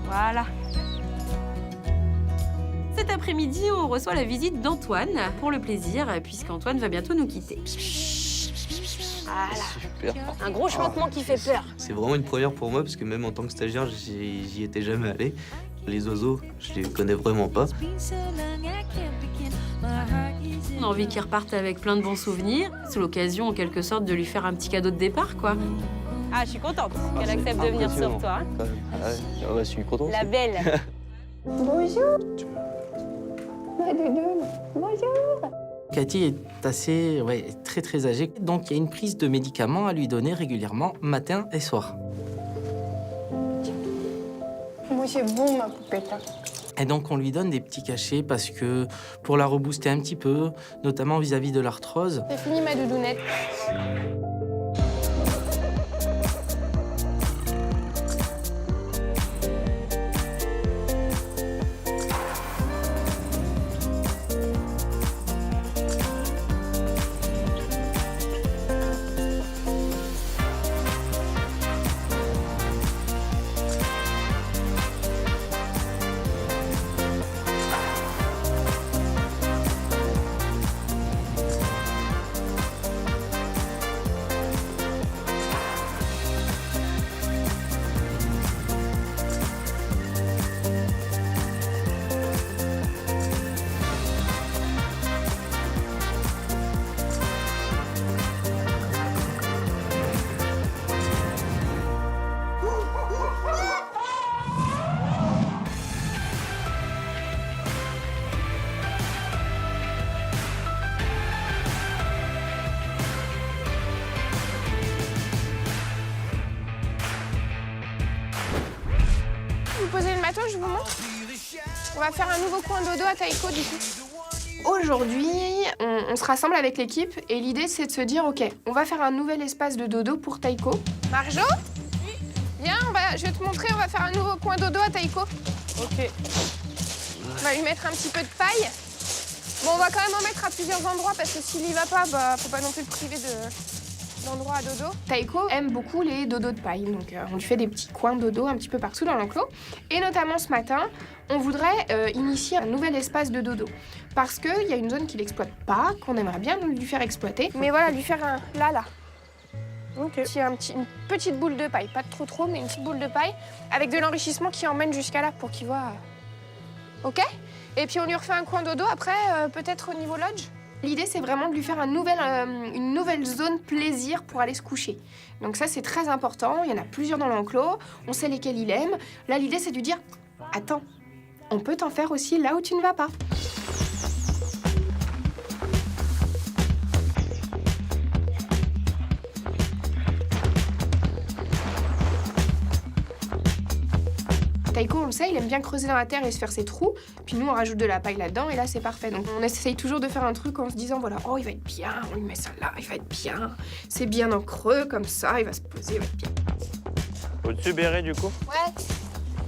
Voilà. Cet après-midi, on reçoit la visite d'Antoine pour le plaisir, puisqu'Antoine va bientôt nous quitter. Voilà. Super. Un gros chuintement qui fait peur. C'est vraiment une première pour moi parce que même en tant que stagiaire, j'y étais jamais allé. Les oiseaux, je les connais vraiment pas. On a envie qu'il reparte avec plein de bons souvenirs. C'est l'occasion, en quelque sorte, de lui faire un petit cadeau de départ, quoi. Ah, je suis contente qu'elle accepte de venir sur toi. Quand même. Ah ouais, je suis content. La belle. Bonjour. Ma doudoune. Bonjour. Cathy est assez, très âgée, donc il y a une prise de médicaments à lui donner régulièrement, matin et soir. Moi, c'est bon, ma poupette. Et donc on lui donne des petits cachets parce que pour la rebooster un petit peu, notamment vis-à-vis de l'arthrose. C'est fini, ma doudounette. Vous posez le matos, je vous montre. On va faire un nouveau coin dodo à Taïko, du coup. Aujourd'hui, on se rassemble avec l'équipe et l'idée, c'est de se dire, OK, on va faire un nouvel espace de dodo pour Taïko. Marjo? Viens, je vais te montrer, on va faire un nouveau coin dodo à Taïko. OK. On va lui mettre un petit peu de paille. Bon, on va quand même en mettre à plusieurs endroits parce que s'il y va pas, faut pas non plus le priver d'endroits à dodo. Taïko aime beaucoup les dodos de paille, donc on lui fait des petits coins dodo un petit peu partout dans l'enclos. Et notamment ce matin, on voudrait initier un nouvel espace de dodo. Parce qu'il y a une zone qu'il n'exploite pas, qu'on aimerait bien lui faire exploiter. Mais voilà, lui faire un là. Ok. Une petite boule de paille, pas trop, mais une petite boule de paille, avec de l'enrichissement qui emmène jusqu'à là pour qu'il voit. OK? Et puis on lui refait un coin dodo après, peut-être au niveau lodge. L'idée, c'est vraiment de lui faire une nouvelle zone plaisir pour aller se coucher. Donc ça, c'est très important. Il y en a plusieurs dans l'enclos. On sait lesquels il aime. Là, l'idée, c'est de lui dire « Attends, on peut t'en faire aussi là où tu ne vas pas. » Taïko, on le sait, il aime bien creuser dans la terre et se faire ses trous. Puis nous, on rajoute de la paille là-dedans et là, c'est parfait. Donc on essaye toujours de faire un truc en se disant, voilà, oh, il va être bien, on lui met ça là, il va être bien. C'est bien en creux, comme ça, il va se poser, il va être bien. Au-dessus, béret, du coup? Ouais,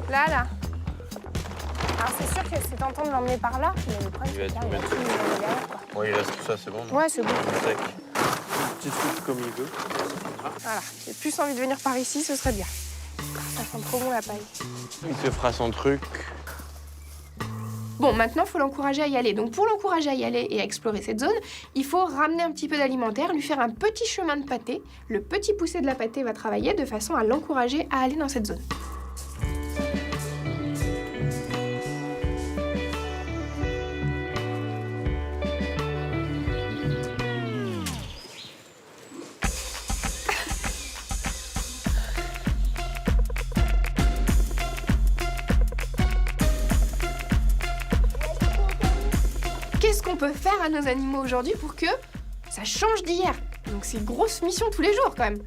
là. Alors c'est sûr que c'est tentant de l'emmener par là, mais le problème, c'est que là, il va tout derrière, quoi. Oui, il reste tout ça, c'est bon, non? Ouais, c'est bon. Sec. Petit souffle comme il veut. Voilà, j'ai plus envie de venir par ici, ce serait bien. Ça sent trop bon la paille. Il se fera son truc. Bon, maintenant, il faut l'encourager à y aller. Donc, pour l'encourager à y aller et à explorer cette zone, il faut ramener un petit peu d'alimentaire, lui faire un petit chemin de pâté. Le petit poussé de la pâtée va travailler de façon à l'encourager à aller dans cette zone. Qu'est-ce qu'on peut faire à nos animaux aujourd'hui pour que ça change d'hier? Donc c'est une grosse mission tous les jours quand même.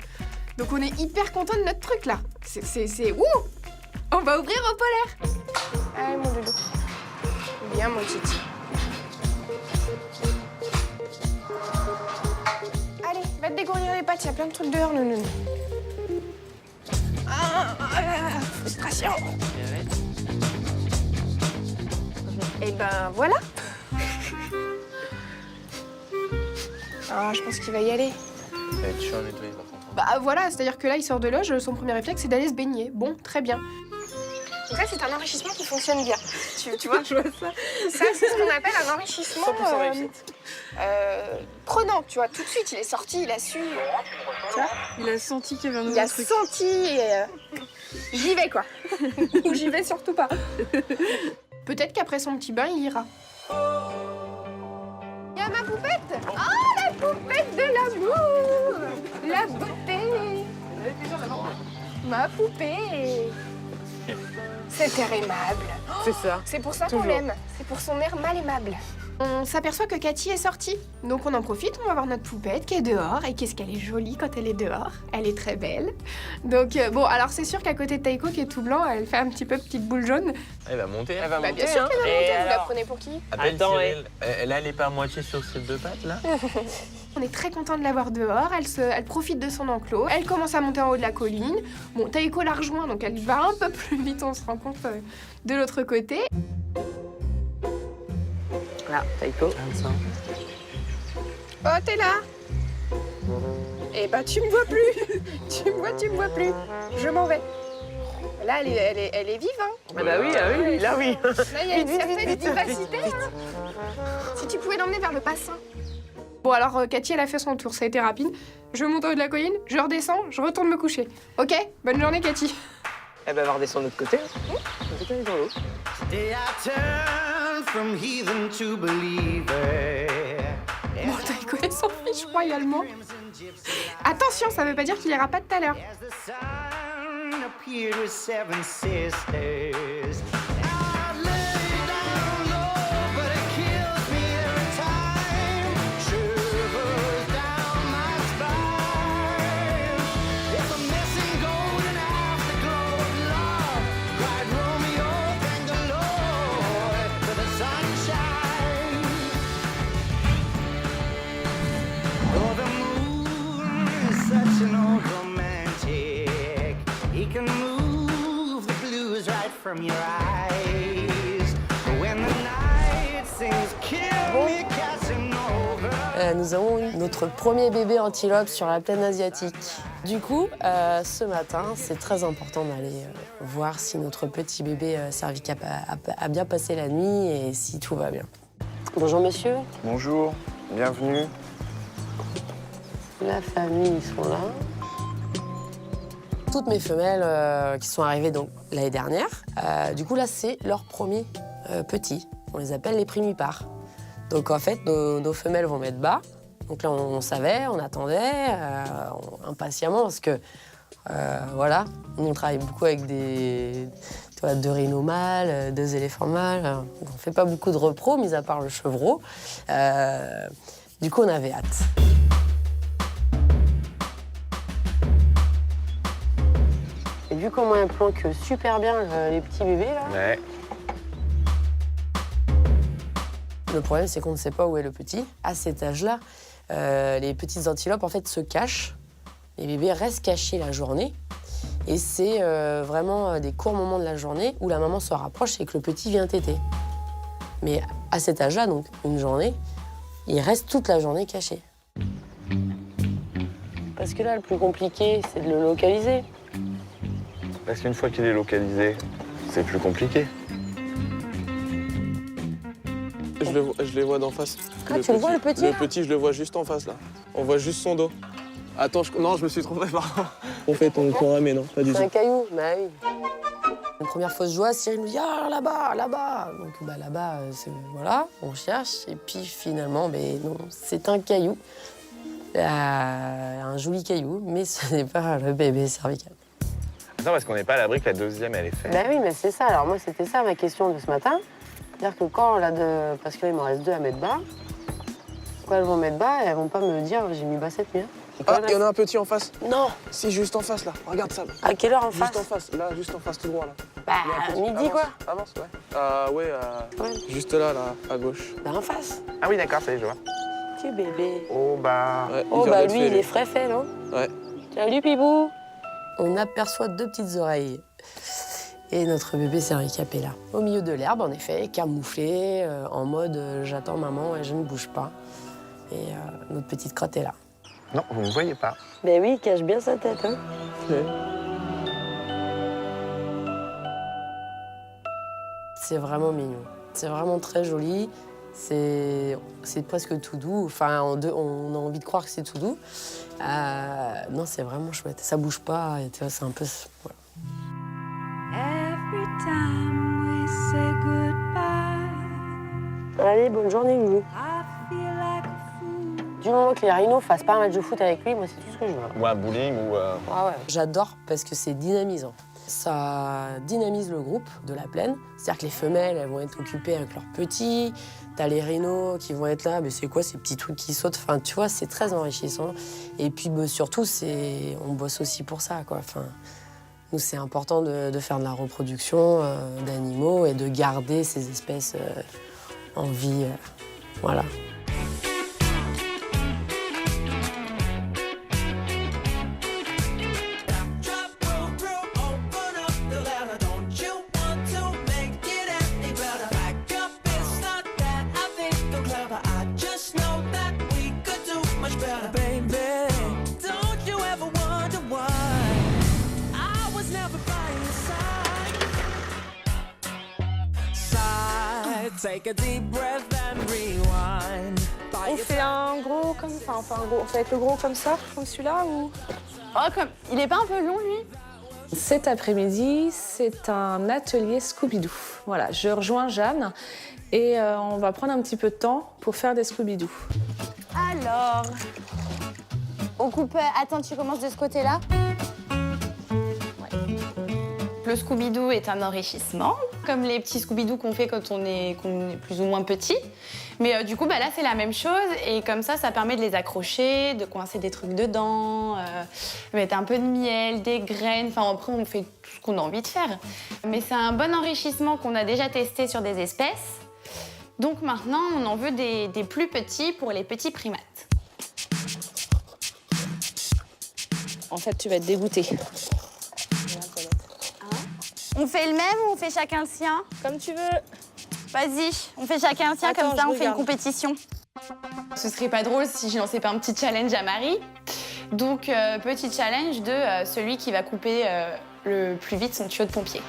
Donc on est hyper content de notre truc là. C'est ouh! On va ouvrir au polaire. Allez mon doudou. Bien mon titi. Allez, va te dégourdir les pattes, il y a plein de trucs dehors, nounou. Frustration. Et ben voilà. Ah, je pense qu'il va y aller. Ça va être chiant à nettoyer, par contre. Bah voilà, c'est-à-dire que là, il sort de loge, son premier réflexe, c'est d'aller se baigner. Bon, très bien. Donc ça, c'est un enrichissement qui fonctionne bien. Tu vois, Je vois ça. ça, c'est ce qu'on appelle un enrichissement 100% réussite. prenant, tu vois. Tout de suite, il est sorti, il a su, tu vois. Il a senti qu'il y avait un Il a nouveau truc. senti et j'y vais, quoi. Ou j'y vais surtout pas. Peut-être qu'après son petit bain, il ira. Il y a ma poupette. Oh, la poupette de l'amour. La beauté. Ma poupée. C'est aimable. C'est ça. C'est pour ça qu'on Toujours. l'aime. C'est pour son air mal aimable. On s'aperçoit que Cathy est sortie. Donc on en profite, on va voir notre poupette qui est dehors. Et qu'est-ce qu'elle est jolie quand elle est dehors. Elle est très belle. Donc bon, alors c'est sûr qu'à côté de Taïko qui est tout blanc, elle fait un petit peu petite boule jaune. Elle va monter. Elle va Bah, monter, bien sûr hein. qu'elle va Et monter, vous la alors prenez pour qui? Appelle Attends, Cyril. Là, elle est pas à moitié sur ses deux pattes, là. On est très content de la voir dehors, elle profite de son enclos, elle commence à monter en haut de la colline. Bon, Taïko la rejoint, donc elle va un peu plus vite, on se rend compte de l'autre côté. Là, Taïko. Oh, t'es là? Eh ben, tu me vois plus. tu me vois plus. Je m'en vais. Là, elle est vive, hein. Ah bah oui, là oui. Là, il y a une certaine vivacité, hein. Si tu pouvais l'emmener vers le bassin. Bon, alors, Cathy, elle a fait son tour, ça a été rapide. Je monte en haut de la colline, je redescends, je retourne me coucher. Ok? Bonne journée, Cathy. Elle va redescendre de l'autre côté. Peut-être elle est dans l'eau. Today I turn from heathen to believer. Bon, Taïko, elle s'en fiche royalement. Attention, ça veut pas dire qu'il ira pas tout à l'heure. As the sun appeared with seven sisters. I lay down low, but it kills me every time. Shivers down my spine. It's a missing golden afterglow of love. Cried Romeo, thank the Lord for the sunshine. Oh, the moon is such an old romantic. He can move the blues right from your eyes. But when the night sings, kill me, Casanova. Nous avons eu notre premier bébé antilope sur la plaine asiatique. Du coup, ce matin, c'est très important d'aller voir si notre petit bébé cervical a bien passé la nuit et si tout va bien. Bonjour monsieur, Bonjour, bienvenue. la famille, ils sont là. Toutes mes femelles qui sont arrivées donc l'année dernière, du coup là, c'est leur premier petit. On les appelle les primipares. Donc en fait, nos femelles vont mettre bas. Donc là, on savait, on attendait impatiemment parce que, voilà, on travaille beaucoup avec deux rhinos mâles, 2 éléphants mâles. On ne fait pas beaucoup de repros, mis à part le chevreau. Du coup, on avait hâte. Et vu comment elles planquent super bien les petits bébés, là, Ouais. le problème, c'est qu'on ne sait pas où est le petit. À cet âge-là, les petites antilopes, en fait, se cachent. Les bébés restent cachés la journée. Et c'est vraiment des courts moments de la journée où la maman se rapproche et que le petit vient téter. Mais à cet âge-là, donc une journée, il reste toute la journée caché. Parce que là, le plus compliqué, c'est de le localiser. Parce qu'une fois qu'il est localisé, c'est plus compliqué. Je les vois d'en face. Ah, tu le vois, le petit, Le là petit, je le vois juste en face, là. On voit juste son dos. Attends, non, je me suis trompé, pardon. On fait ton ramé, non, pas du C'est un tout. caillou, bah oui. Une première fausse joie, Cyril nous dit « Ah, là-bas, là-bas !» Donc bah, là-bas, voilà, on cherche. Et puis finalement, non, c'est un caillou. Un joli caillou, mais ce n'est pas le bébé cervical. Non, parce qu'on n'est pas à l'abri que la deuxième, elle est faite. Bah oui, mais c'est ça. Alors moi, c'était ça ma question de ce matin. C'est-à-dire que quand parce qu'il m'en reste 2 à mettre bas, quand elles vont mettre bas, elles vont pas me dire « J'ai mis bas cette nuit. Hein. » Ah, il y en a un petit en face. Non. Si, juste en face, là. Regarde ça. À quelle heure en face? Juste en face, là, juste en face, tout droit, là. Bah, Il y a un petit. midi, quoi. Avance, ouais. Ouais. Juste là, à gauche. Bah, en face. Ah oui, d'accord, ça y est, je vois. Tu bébé. Oh, bah... Ouais, Oh, vient bah d'être lui, fait, il est frais fait, non? Ouais. Salut, Pibou. On aperçoit 2 petites oreilles. Et notre bébé cervical est là. Au milieu de l'herbe, en effet, camouflé, en mode j'attends maman et je ne bouge pas. Et notre petite crotte est là. Non, vous ne voyez pas. Ben oui, il cache bien sa tête, hein. Ouais. C'est vraiment mignon. C'est vraiment très joli. C'est presque tout doux. Enfin, on a envie de croire que c'est tout doux. Non, c'est vraiment chouette. Ça bouge pas. Et tu vois, c'est un peu... Voilà. Allez, bonne journée, Loulou. Du moment que les rhinos fassent pas un match de foot avec lui, moi, c'est tout ce que je veux. Ou un bowling ou... Ah ouais. J'adore parce que c'est dynamisant. Ça dynamise le groupe de la plaine. C'est-à-dire que les femelles, elles vont être occupées avec leurs petits. T'as les rhinos qui vont être là, mais c'est quoi ces petits trucs qui sautent? Enfin, tu vois, c'est très enrichissant. Et puis, surtout, on bosse aussi pour ça, quoi. Enfin, nous, c'est important de faire de la reproduction d'animaux et de garder ces espèces en vie. Voilà. On fait un gros comme ça, on fait avec le gros comme ça, comme celui-là ou... Oh, il est pas un peu long lui? Cet après-midi, c'est un atelier Scooby-Doo. Voilà, je rejoins Jeanne et on va prendre un petit peu de temps pour faire des Scooby-Doo. Alors, on coupe... Attends, tu commences de ce côté-là? Le Scooby-Doo est un enrichissement, comme les petits Scooby-Doo qu'on fait quand on est plus ou moins petit. Mais du coup, là, c'est la même chose. Et comme ça permet de les accrocher, de coincer des trucs dedans, mettre un peu de miel, des graines. Enfin, après, on fait tout ce qu'on a envie de faire. Mais c'est un bon enrichissement qu'on a déjà testé sur des espèces. Donc maintenant, on en veut des plus petits pour les petits primates. En fait, tu vas être dégoûté. On fait le même ou on fait chacun le sien? Comme tu veux. Vas-y, on fait chacun le sien, Attends, comme ça je on fait une regarde. compétition. Ce serait pas drôle si je lançais pas un petit challenge à Marie. Donc, petit challenge de celui qui va couper le plus vite son tuyau de pompier.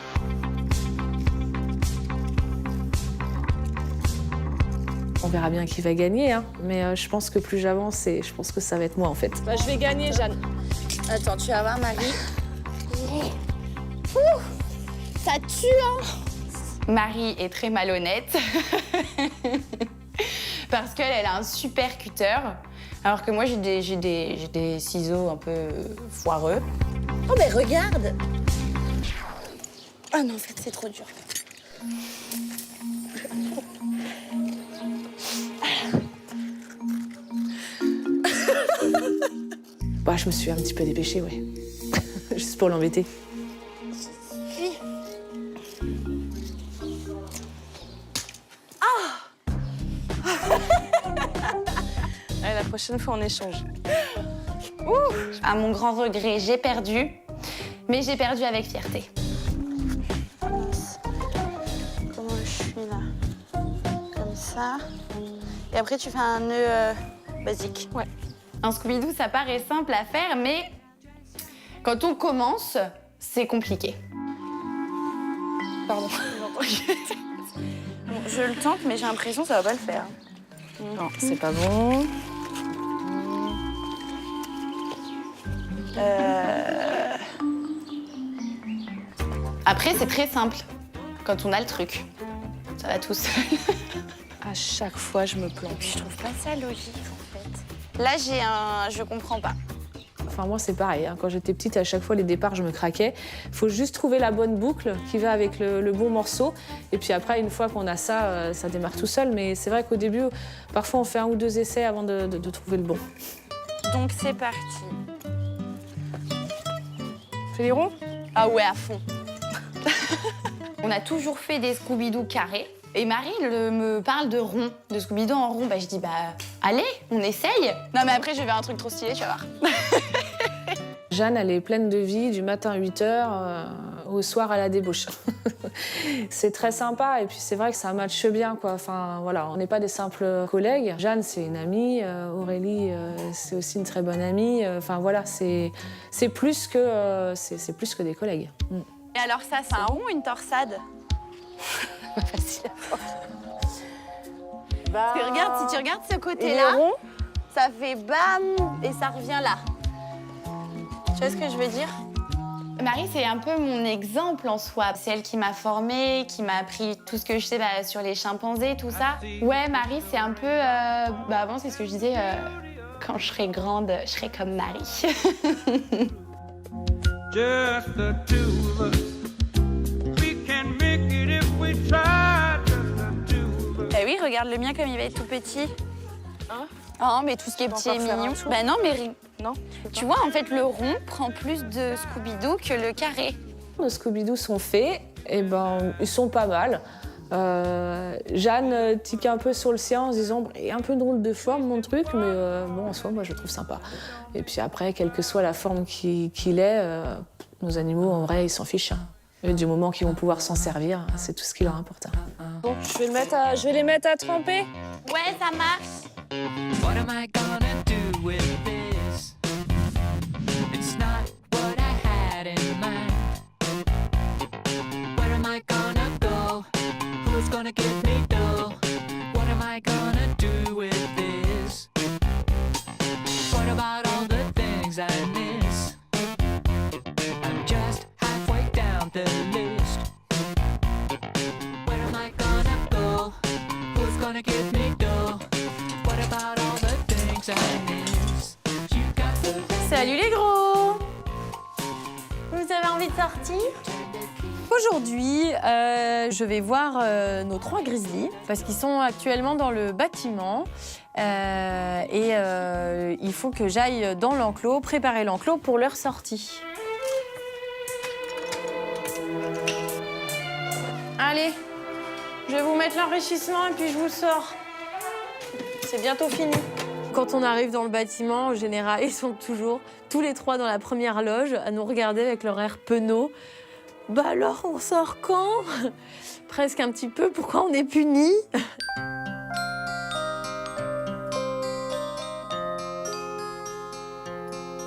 On verra bien qui va gagner, hein. Mais je pense que plus j'avance, je pense que ça va être moi, en fait. Bah, je vais gagner, Jeanne. Attends, tu vas voir Marie. Ça tue, hein? Marie est très malhonnête parce qu'elle a un super cutter, alors que moi j'ai des ciseaux un peu foireux. Oh mais regarde! Ah non, en fait c'est trop dur. Bah, je me suis un petit peu dépêchée, ouais. Juste pour l'embêter. Allez, la prochaine fois on échange. À mon grand regret, j'ai perdu, mais j'ai perdu avec fierté. Comment je suis là? Comme ça. Et après tu fais un nœud basique. Ouais. Un Scooby-Doo, ça paraît simple à faire, mais quand on commence, c'est compliqué. Pardon. Bon, je le tente, mais j'ai l'impression que ça va pas le faire. Non, c'est pas bon. Après, c'est très simple. Quand on a le truc, ça va tout seul. À chaque fois, je me plante. Je trouve pas ça logique, en fait. Là, je comprends pas. Enfin, moi, c'est pareil. Hein. Quand j'étais petite, à chaque fois, les départs, je me craquais. Il faut juste trouver la bonne boucle qui va avec le bon morceau. Et puis après, une fois qu'on a ça, ça démarre tout seul. Mais c'est vrai qu'au début, parfois, on fait 1 ou 2 essais avant de trouver le bon. Donc, c'est parti. Fais les ronds? Ah ouais, à fond. On a toujours fait des Scooby-Doo carrés. Et Marie me parle de rond, de Scooby-Doo en rond. Bah, je dis, allez, on essaye. Non, mais après, je vais faire un truc trop stylé, tu vas voir. Jeanne, elle est pleine de vie, du matin à 8h, au soir à la débauche. C'est très sympa et puis c'est vrai que ça matche bien, quoi. Enfin, voilà, on n'est pas des simples collègues. Jeanne, c'est une amie. Aurélie, c'est aussi une très bonne amie. Enfin, voilà, c'est plus que des collègues. Et alors ça, c'est un rond ou une torsade? Facile à voir. Bah, Parce que regarde, si tu regardes ce il est côté-là, rond. ça fait bam et ça revient là. Tu vois ce que je veux dire? Marie, c'est un peu mon exemple en soi. C'est elle qui m'a formée, qui m'a appris tout ce que je sais sur les chimpanzés, tout ça. Ouais, Marie, c'est un peu... avant, c'est ce que je disais, quand je serai grande, je serai comme Marie. Just the two of us. We can make it if we try. Just the two of us. Eh oui, regarde le mien comme il va être tout petit. Hein? Oh, mais tout ce qui est petit et mignon. Bah non, mais Non. tu vois, en fait, le rond prend plus de Scooby-Doo que le carré. Nos Scooby-Doo sont faits, et ben, ils sont pas mal. Jeanne tique un peu sur le sien en se disant il est un peu drôle de forme mon truc, mais bon en soi moi je le trouve sympa. Et puis après, quelle que soit la forme qu'il ait, nos animaux en vrai ils s'en fichent. Hein. Et du moment qu'ils vont pouvoir s'en servir, c'est tout ce qui leur importe. Bon, je vais les mettre à tremper. Ouais, ça marche. What am I gonna do with this? It's not what I had in mind. Where am I gonna go? Who's gonna give me dough? What am I gonna do with this? What about all the things I miss? I'm just halfway down the list. Where am I gonna go? Who's gonna give me dough? What about all the things I miss? You got the... Salut les gros! Vous avez envie de sortir? Aujourd'hui, je vais voir nos 3 grizzlies parce qu'ils sont actuellement dans le bâtiment et il faut que j'aille dans l'enclos, préparer l'enclos pour leur sortie. Allez, je vais vous mettre l'enrichissement et puis je vous sors. C'est bientôt fini. Quand on arrive dans le bâtiment, en général, ils sont toujours tous les 3 dans la première loge à nous regarder avec leur air penaud. Bah alors, on sort quand? Presque un petit peu, pourquoi on est punis?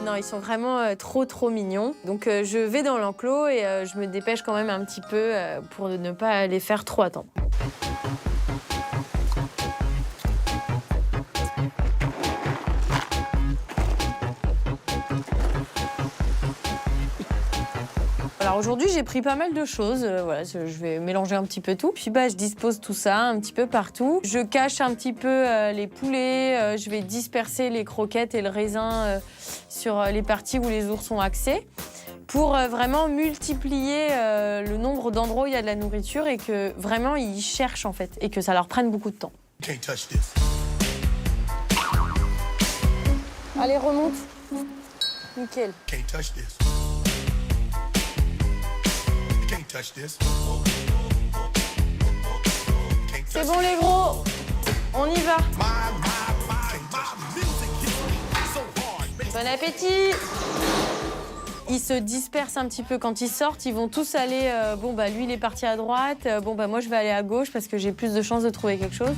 Non, ils sont vraiment trop mignons. Donc je vais dans l'enclos et je me dépêche quand même un petit peu pour ne pas les faire trop attendre. Alors aujourd'hui, j'ai pris pas mal de choses. Voilà, je vais mélanger un petit peu tout. Puis je dispose tout ça un petit peu partout. Je cache un petit peu les poulets. Je vais disperser les croquettes et le raisin sur les parties où les ours sont axés pour vraiment multiplier le nombre d'endroits où il y a de la nourriture et que vraiment ils cherchent en fait et que ça leur prenne beaucoup de temps. Allez, remonte. Nickel. C'est bon les gros, on y va. Bon appétit. Ils se dispersent un petit peu quand ils sortent, ils vont tous aller, lui il est parti à droite, moi je vais aller à gauche parce que j'ai plus de chances de trouver quelque chose.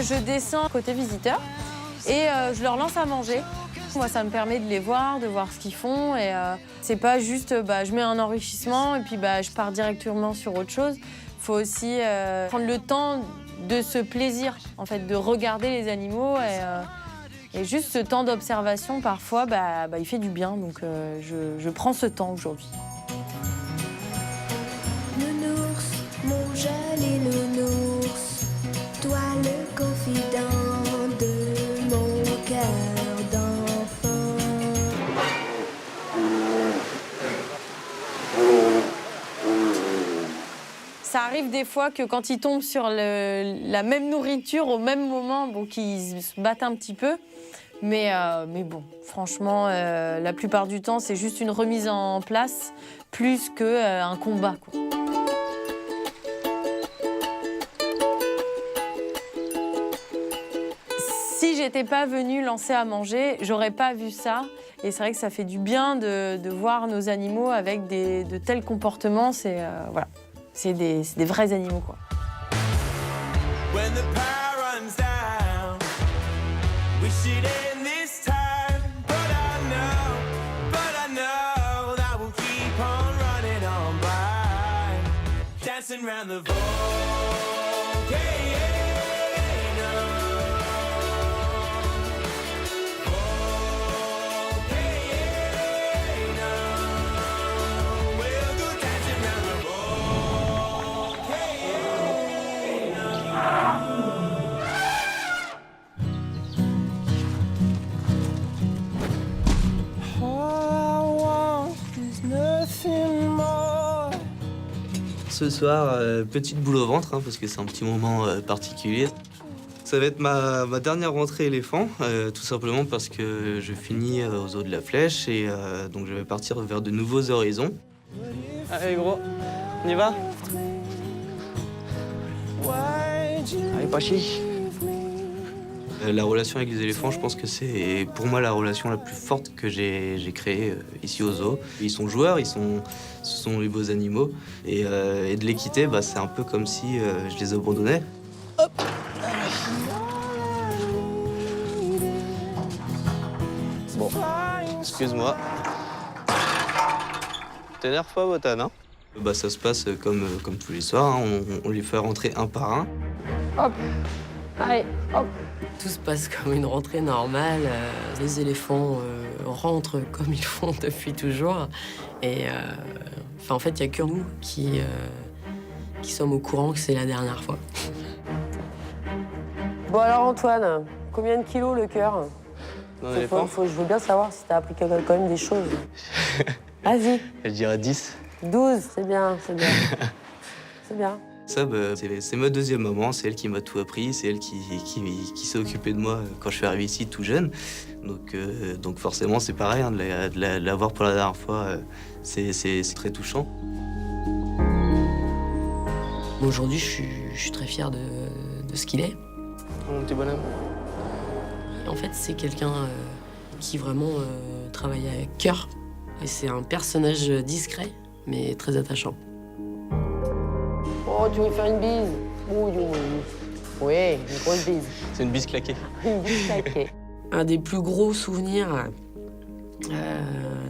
Je descends côté visiteur et je leur lance à manger. Moi, ça me permet de les voir, de voir ce qu'ils font. Et c'est pas juste, je mets un enrichissement et puis je pars directement sur autre chose. Il faut aussi prendre le temps de ce plaisir, en fait, de regarder les animaux. Et juste ce temps d'observation, parfois, il fait du bien. Donc, je prends ce temps aujourd'hui. Nounours, mon joli nounours, toi le confident de mon cœur d'enfant. Ça arrive des fois que quand ils tombent sur la même nourriture au même moment, qu'ils se battent un petit peu. Mais bon, franchement, la plupart du temps, c'est juste une remise en place plus qu'un combat, quoi. Si j'étais pas venue lancer à manger, j'aurais pas vu ça. Et c'est vrai que ça fait du bien de voir nos animaux avec de tels comportements. C'est voilà. C'est des vrais animaux, quoi. When the power runs down, we should end this time. But I know that we'll keep on running on by, dancing round the volcano. We'll go dancing round the Ce soir, petite boule au ventre, hein, parce que c'est un petit moment particulier. Ça va être ma dernière rentrée éléphant, tout simplement parce que je finis aux eaux de la Flèche et donc je vais partir vers de nouveaux horizons. Allez gros, on y va? Allez Pachi. La relation avec les éléphants, je pense que c'est pour moi la relation la plus forte que j'ai créée ici au zoo. Ils sont joueurs, ce sont les beaux animaux. Et de les quitter, bah, c'est un peu comme si je les abandonnais. Hop. Bon, excuse-moi. T'énerve pas, Botan, hein? Bah, ça se passe comme tous les soirs, hein. On les fait rentrer un par un. Hop. Allez, hop. Tout se passe comme une rentrée normale. Les éléphants rentrent comme ils font depuis toujours. Et en fait, il n'y a que nous qui sommes au courant que c'est la dernière fois. Bon alors Antoine, combien de kilos le cœur? Je veux bien savoir si t'as appris quand même des choses. Vas-y. Je dirais 10. 12, c'est bien, c'est bien. C'est bien. Ça, bah, c'est ma deuxième maman, c'est elle qui m'a tout appris, c'est elle qui s'est occupée de moi quand je suis arrivé ici tout jeune. Donc forcément, c'est pareil, hein, de la voir pour la dernière fois, c'est très touchant. Aujourd'hui, je suis très fier de ce qu'il est. Mon petit bonhomme. Et en fait, c'est quelqu'un qui vraiment travaille avec cœur. Et c'est un personnage discret, mais très attachant. Oh, tu veux faire une bise? Oui, une grosse bise. C'est une bise claquée. Une bise claquée. Un des plus gros souvenirs,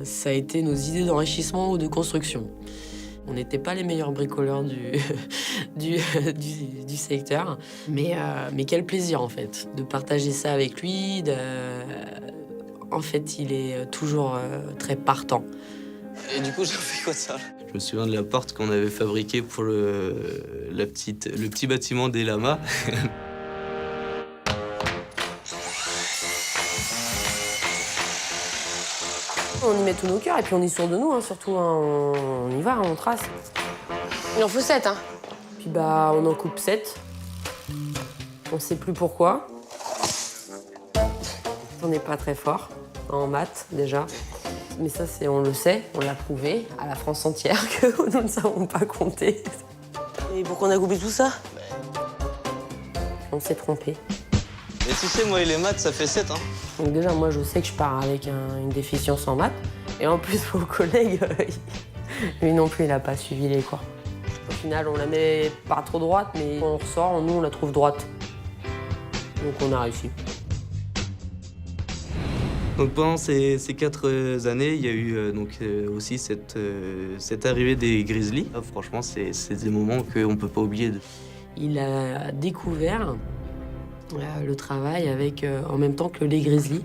ça a été nos idées d'enrichissement ou de construction. On n'était pas les meilleurs bricoleurs du secteur, mais quel plaisir en fait de partager ça avec lui. En fait, il est toujours très partant. Et du coup, j'ai fait quoi de ça? Je me souviens de la porte qu'on avait fabriquée pour le petit bâtiment des lamas. On y met tous nos cœurs et puis on est sûr de nous, hein, surtout. Hein, on y va, on trace. Il en faut 7, hein. Puis bah, on en coupe 7. On sait plus pourquoi. On n'est pas très fort en maths, déjà. Mais ça, on le sait, on l'a prouvé à la France entière que nous ne savons pas compter. Et pourquoi on a coupé tout ça? On s'est trompé. Et tu sais, moi et les maths, ça fait 7, hein. Donc déjà, moi, je sais que je pars avec une déficience en maths. Et en plus, mon collègue, lui non plus, il n'a pas suivi les cours. Au final, on la met pas trop droite, mais quand on ressort, nous, on la trouve droite. Donc on a réussi. Donc pendant ces 4 années, il y a eu aussi cette arrivée des grizzlies. Ah, franchement, c'est des moments qu'on ne peut pas oublier. Il a découvert le travail avec, en même temps que les grizzlies.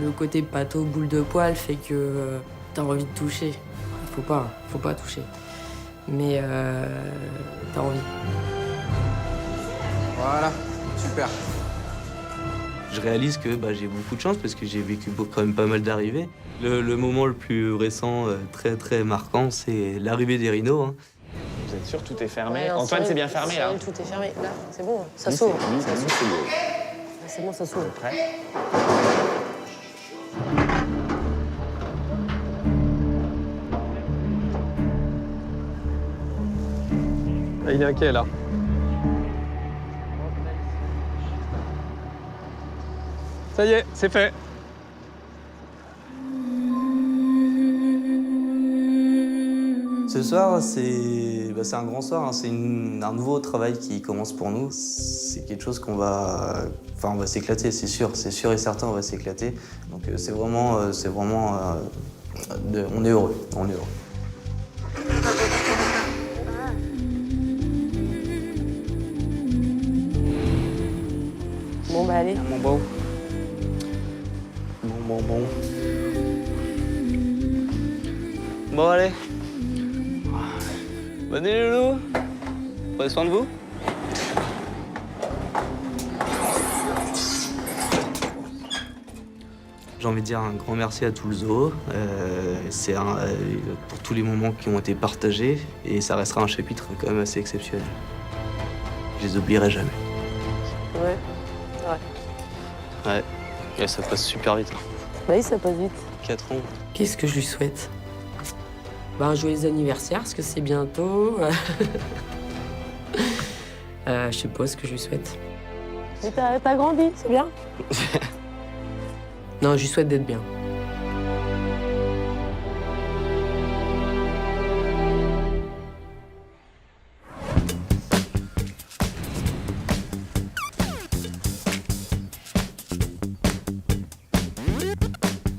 Le côté pâteau, boule de poil fait que t'as envie de toucher. Faut pas toucher. Mais t'as envie. Voilà, super. Je réalise que j'ai beaucoup de chance parce que j'ai vécu quand même pas mal d'arrivées. Le moment le plus récent, très très marquant, c'est l'arrivée des rhinos. Hein. Vous êtes sûr tout est fermé? Ouais, Antoine, c'est bien fermé là? Tout est fermé. Là, c'est bon, ça s'ouvre. C'est bon, ça s'ouvre. Prêt? Il est inquiet là. Ça y est, c'est fait. Ce soir, c'est un grand soir, hein. C'est un nouveau travail qui commence pour nous. C'est quelque chose qu'on va... Enfin, on va s'éclater, c'est sûr et certain, on va s'éclater. Donc c'est vraiment... on est heureux, on est heureux. Bon, bah allez. Bon. Bon, allez. Bonne nuit, loulou. Prenez soin de vous. J'ai envie de dire un grand merci à tout le zoo. Pour tous les moments qui ont été partagés. Et ça restera un chapitre quand même assez exceptionnel. Je les oublierai jamais. Ouais. Ouais. Et ça passe super vite. Bah oui, ça passe vite. 4 ans. Qu'est-ce que je lui souhaite? Bah, un joyeux anniversaire, parce que c'est bientôt. Je sais pas ce que je lui souhaite. Mais t'as grandi, c'est bien. Non, je lui souhaite d'être bien.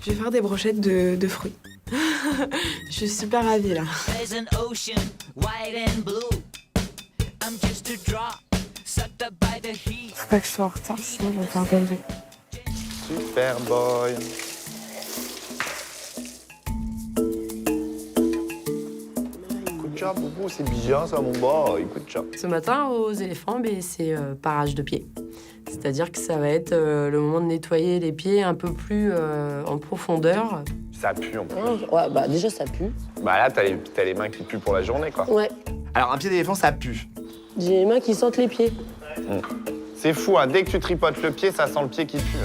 Je vais faire des brochettes de fruits. Je suis super ravie là. Faut pas que je sois en retard, sinon je vais faire galérer. Super boy. Écoute ça, Boubou, c'est bien ça, mon bas. Écoute ça. Ce matin, aux éléphants, c'est parage de pieds. C'est-à-dire que ça va être le moment de nettoyer les pieds un peu plus en profondeur. Ça pue en plus. Ouais, bah déjà ça pue. Bah là, t'as les mains qui puent pour la journée, quoi. Ouais. Alors, un pied d'éléphant, ça pue. J'ai les mains qui sentent les pieds. C'est fou, hein. Dès que tu tripotes le pied, ça sent le pied qui pue.